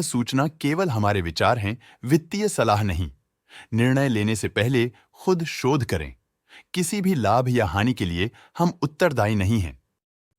सूचना केवल हमारे विचार हैं, वित्तीय सलाह नहीं। निर्णय लेने से पहले खुद शोध करें। किसी भी लाभ या हानि के लिए हम उत्तरदायी नहीं हैं।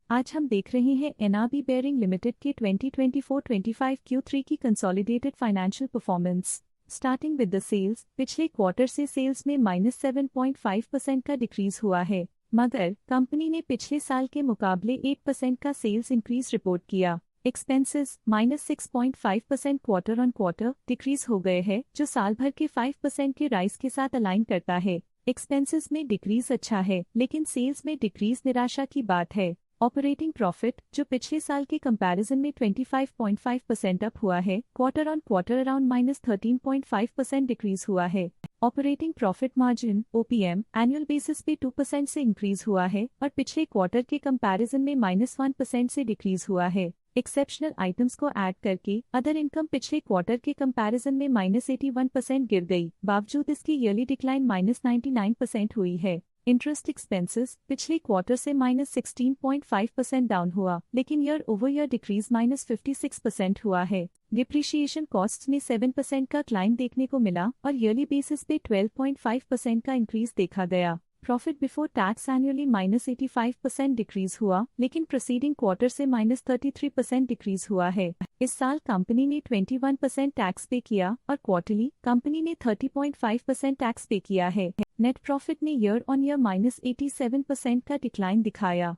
आज हम देख रहे हैं एनआरबी बेयरिंग लिमिटेड के 2024-25 Q3 की consolidated financial performance. Starting with the sales, पिछले क्वार्टर से सेल्स में -7.5% का डिक्रीज हुआ है, मगर कंपनी ने पिछले साल के मुकाबले 8% का सेल्स इंक्रीज रिपोर्ट किया। Expenses -6.5% quarter on quarter decrease हो गए हैं, जो साल भर के 5% के राइज के साथ अलाइन करता है। एक्सपेंसेस में डिक्रीज अच्छा है, लेकिन सेल्स में डिक्रीज निराशा की बात है। ऑपरेटिंग प्रॉफिट, जो पिछले साल के कंपैरिजन में 25.5% अप हुआ है, quarter on quarter around -13.5% decrease हुआ है। Operating profit margin (OPM) annual basis पे 2% से इंक्रीज हुआ है और पिछले क्वार्टर के कंपैरिजन में -1% से डिक्रीज हुआ है। एक्सेप्शनल आइटम्स को ऐड करके अदर इनकम पिछले क्वार्टर के कंपैरिजन में -81% गिर गई, बावजूद इसकी ईयरली डिक्लाइन -99% हुई है। इंटरेस्ट एक्सपेंसेस पिछले क्वार्टर से -16.5% डाउन हुआ, लेकिन ईयर ओवर ईयर डिक्रीज -56% हुआ है। डिप्रिशिएशन कॉस्ट्स में 7% का क्लाइम देखने को मिला और ईयरली बेसिस पे 12.5% का इंक्रीज देखा गया। Profit before tax annually -85% decrease हुआ, लेकिन प्रीसीडिंग क्वार्टर से -33% डिक्रीज हुआ है। इस साल कंपनी ने 21% टैक्स पे किया और क्वार्टरली कंपनी ने 30.5% टैक्स पे किया है। नेट प्रॉफिट ने ईयर ऑन ईयर -87% का डिक्लाइन दिखाया,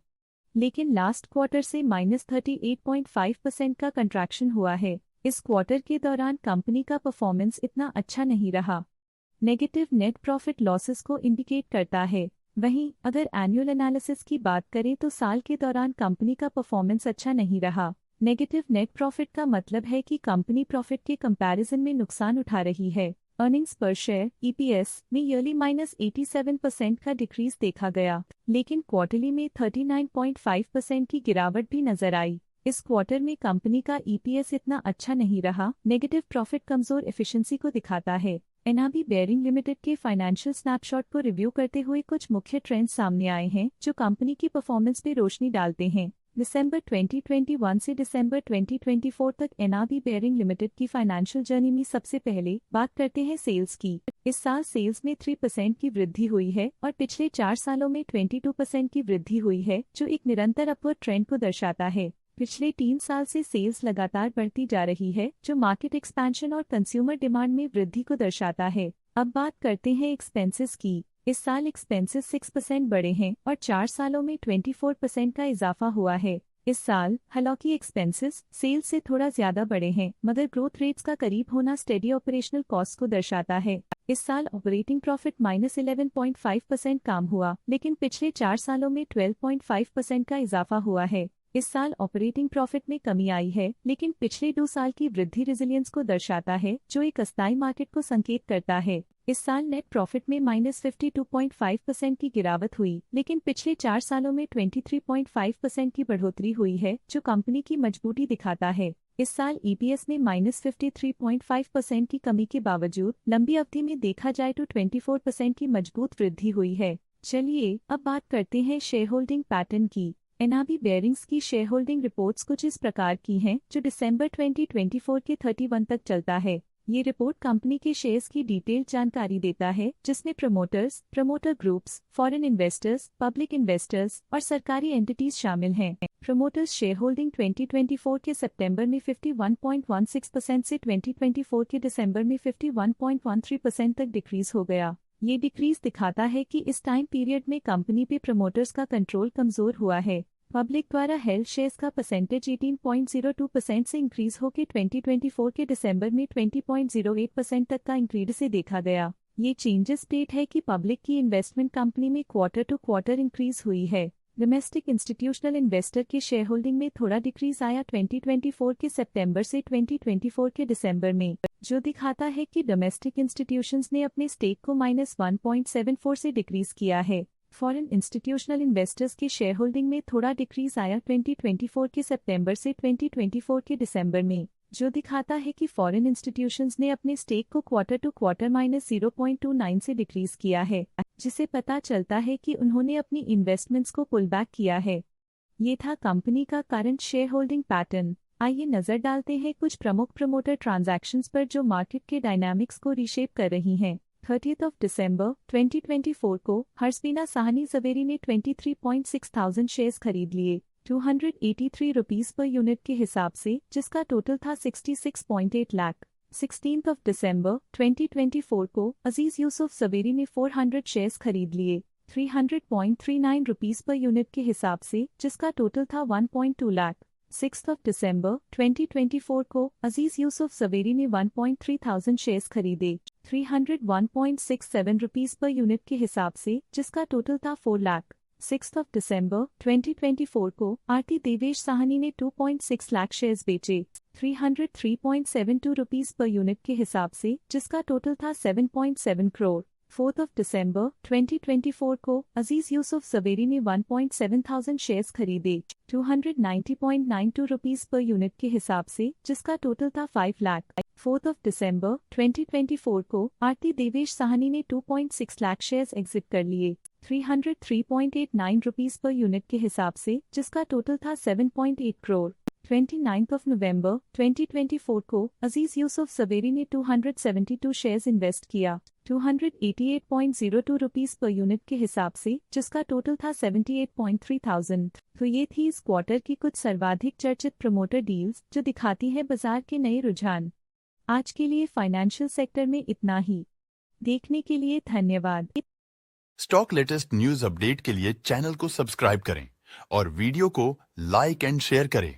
लेकिन लास्ट क्वार्टर से -38.5% का कंट्रैक्शन हुआ है। इस क्वार्टर के दौरान कंपनी का परफॉर्मेंस इतना अच्छा नहीं रहा। नेगेटिव नेट प्रॉफिट लॉसेस को इंडिकेट करता है। वहीं अगर एनुअल एनालिसिस की बात करें तो साल के दौरान कंपनी का परफॉर्मेंस अच्छा नहीं रहा। नेगेटिव नेट प्रॉफिट का मतलब है कि कंपनी प्रॉफिट के कंपैरिजन में नुकसान उठा रही है। अर्निंग्स पर शेयर (EPS) में ईयरली -87% का डिक्रीज देखा गया, लेकिन क्वार्टरली में 39.5% की गिरावट भी नजर आई। इस क्वार्टर में कंपनी का EPS इतना अच्छा नहीं रहा। नेगेटिव प्रॉफिट कमजोर एफिशिएंसी को दिखाता है। एनआरबी बेयरिंग लिमिटेड के फाइनेंशियल स्नैपशॉट को रिव्यू करते हुए कुछ मुख्य ट्रेंड्स सामने आए हैं, जो कंपनी की परफॉर्मेंस पे रोशनी डालते हैं। दिसंबर 2021 से दिसंबर 2024 तक एनआरबी बेयरिंग लिमिटेड की फाइनेंशियल जर्नी में सबसे पहले बात करते हैं सेल्स की। इस साल सेल्स में 3% की वृद्धि हुई है और पिछले 4 सालों में 22% की वृद्धि हुई है, जो एक निरंतर अपवर्ड ट्रेंड को दर्शाता है। पिछले 3 साल से सेल्स लगातार बढ़ती जा रही है, जो मार्केट एक्सपेंशन और कंज्यूमर डिमांड में वृद्धि को दर्शाता है। अब बात करते हैं एक्सपेंसेस की। इस साल एक्सपेंसेस 6% बढ़े हैं और 4 सालों में 24% का इजाफा हुआ है। इस साल हालांकि एक्सपेंसेस सेल्स से थोड़ा ज्यादा बढ़े हैं, मगर ग्रोथ रेट्स का करीब होना स्टेडी ऑपरेशनल कॉस्ट को दर्शाता है। इस साल ऑपरेटिंग प्रॉफिट -11.5% कम हुआ, लेकिन पिछले 4 सालों में 12.5% का इजाफा हुआ है। इस साल ऑपरेटिंग प्रॉफिट में कमी आई है, लेकिन पिछले 2 साल की वृद्धि रेजिलियंस को दर्शाता है, जो एक अस्थायी मार्केट को संकेत करता है। इस साल नेट प्रॉफिट में -52.5% की गिरावट हुई, लेकिन पिछले 4 सालों में 23.5% की बढ़ोतरी हुई है, जो कंपनी की मजबूती दिखाता है। इस साल EPS में -53.5% की कमी के बावजूद लंबी अवधि में देखा जाए तो 24% की मजबूत वृद्धि हुई है। चलिए अब बात करते हैं शेयर होल्डिंग पैटर्न की। एनआरबी बेयरिंग्स की शेयर होल्डिंग रिपोर्ट्स कुछ इस प्रकार की हैं, जो दिसंबर 2024 के 31 तक चलता है। ये रिपोर्ट कंपनी के शेयर्स की डिटेल्ड जानकारी देता है, जिसमें promoters, promoter groups, foreign investors, public investors और सरकारी एंटिटीज शामिल हैं। प्रमोटर्स शेयर होल्डिंग 2024 के सितंबर में 51.16% से 2024 के दिसंबर में 51.13% तक डिक्रीज हो गया। ये डिक्रीज दिखाता है कि इस टाइम पीरियड में कंपनी पे प्रमोटर्स का कंट्रोल कमजोर हुआ है। पब्लिक द्वारा हेल्ड शेयर्स का परसेंटेज 18.02% से इंक्रीज होकर 2024 के दिसंबर में 20.08% तक का इंक्रीज से देखा गया। ये चेंजेस स्टेट है कि पब्लिक की इन्वेस्टमेंट कंपनी में क्वार्टर टू क्वार्टर इंक्रीज हुई है। डोमेस्टिक इंस्टीट्यूशनल इन्वेस्टर के शेयर होल्डिंग में थोड़ा डिक्रीज आया 2024 के सितंबर से 2024 के दिसंबर में, जो दिखाता है कि डोमेस्टिक इंस्टीट्यूशंस ने अपने स्टेक को -1.74 से डिक्रीज किया है। फॉरेन इंस्टीट्यूशनल इन्वेस्टर्स के शेयर होल्डिंग में थोड़ा डिक्रीज आया 2024 के सितंबर से 2024 के दिसंबर में, जो दिखाता है कि फॉरेन इंस्टीट्यूशंस ने अपने स्टेक को क्वार्टर टू क्वार्टर -0.29 से डिक्रीज किया है, जिसे पता चलता है कि उन्होंने अपनी इन्वेस्टमेंट्स को पुल बैक किया है। ये था कंपनी का करंट शेयर होल्डिंग पैटर्न। आइए नजर डालते हैं कुछ प्रमुख प्रमोटर ट्रांजैक्शंस पर जो मार्केट के डायनामिक्स को रीशेप कर रही हैं। 30 दिसंबर 2024 को हर्षबीना साहनी जवेरी ने 23,600 शेयर्स खरीद लिए 283 रुपीस पर यूनिट के हिसाब से, जिसका टोटल था 66.8 लाख। 16 दिसंबर 2024 को अजीज यूसुफ जवेरी ने 400 शेयर्स खरीद लिए 300.39 रुपीस पर यूनिट के हिसाब से, जिसका टोटल था 1.2 लाख। 6 दिसंबर 2024 को अजीज यूसुफ जवेरी ने 1,300 शेयर्स खरीदे 301.67 रुपीस पर यूनिट के हिसाब से, जिसका टोटल था 4 लाख। 6 दिसंबर 2024 को आरती देवेश साहनी ने 2.6 लाख शेयर्स बेचे 303.72 रुपीस पर यूनिट के हिसाब से, जिसका टोटल था 7.7 करोड़। 4 दिसंबर 2024 को अजीज यूसुफ जवेरी ने 1,700 शेयर्स खरीदे 290.92 रुपीस पर यूनिट के हिसाब से, जिसका टोटल था 5 लाख। 4 दिसंबर 2024 को आरती देवेश साहनी ने 2.6 लाख शेयर्स एग्जिट कर लिए 303.89 रुपीस पर यूनिट के हिसाब से, जिसका टोटल था 7.8 करोड़। 29 नवंबर 2024 को अजीज यूसुफ जवेरी ने 272 शेयर्स इन्वेस्ट किया 288.02 रुपीस पर यूनिट के हिसाब से, जिसका टोटल था 78.3 थाउजेंड। तो ये थी इस क्वार्टर की कुछ सर्वाधिक चर्चित प्रमोटर डील्स जो दिखाती है बाजार के नए रुझान। आज के लिए फाइनेंशियल सेक्टर में इतना ही। देखने के लिए धन्यवाद। स्टॉक लेटेस्ट न्यूज अपडेट के लिए चैनल को सब्सक्राइब करें और वीडियो को लाइक एंड शेयर करें।